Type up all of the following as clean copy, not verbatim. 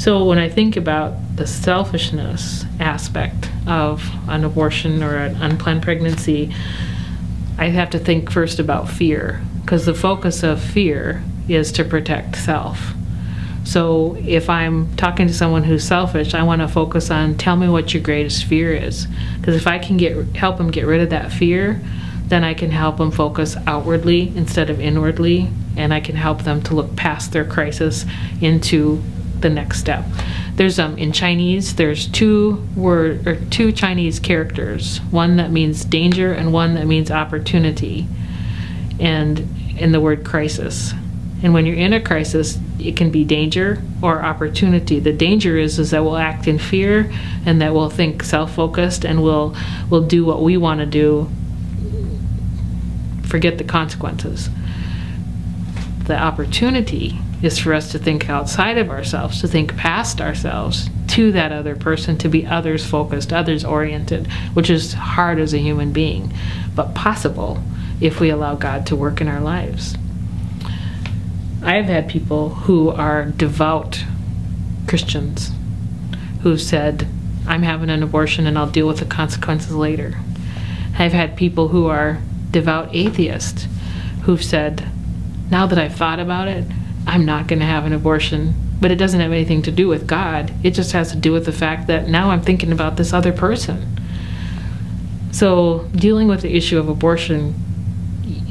So when I think about the selfishness aspect of an abortion or an unplanned pregnancy, I have to think first about fear, because the focus of fear is to protect self. So if I'm talking to someone who's selfish, I want to focus on, tell me what your greatest fear is. Because if I can help them get rid of that fear, then I can help them focus outwardly instead of inwardly, and I can help them to look past their crisis into the next step. There's in Chinese, there's two Chinese characters, one that means danger and one that means opportunity, and in the word crisis. And when you're in a crisis, it can be danger or opportunity. The danger is that we'll act in fear, and that we'll think self-focused, and we'll do what we want to do, forget the consequences. The opportunity is for us to think outside of ourselves, to think past ourselves to that other person, to be others focused, others oriented, which is hard as a human being, but possible if we allow God to work in our lives. I've had people who are devout Christians who've said, I'm having an abortion and I'll deal with the consequences later. I've had people who are devout atheists who've said, now that I've thought about it, I'm not going to have an abortion. But it doesn't have anything to do with God. It just has to do with the fact that now I'm thinking about this other person. So dealing with the issue of abortion,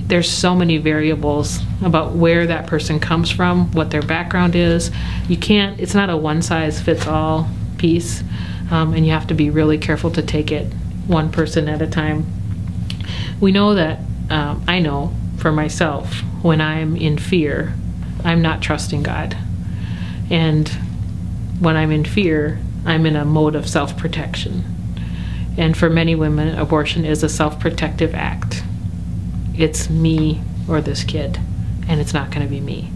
there's so many variables about where that person comes from, what their background is. It's not a one-size-fits-all piece, and you have to be really careful to take it one person at a time. We know that, I know for myself, when I'm in fear, I'm not trusting God. And when I'm in fear, I'm in a mode of self-protection. And for many women, abortion is a self-protective act. It's me or this kid, and it's not going to be me.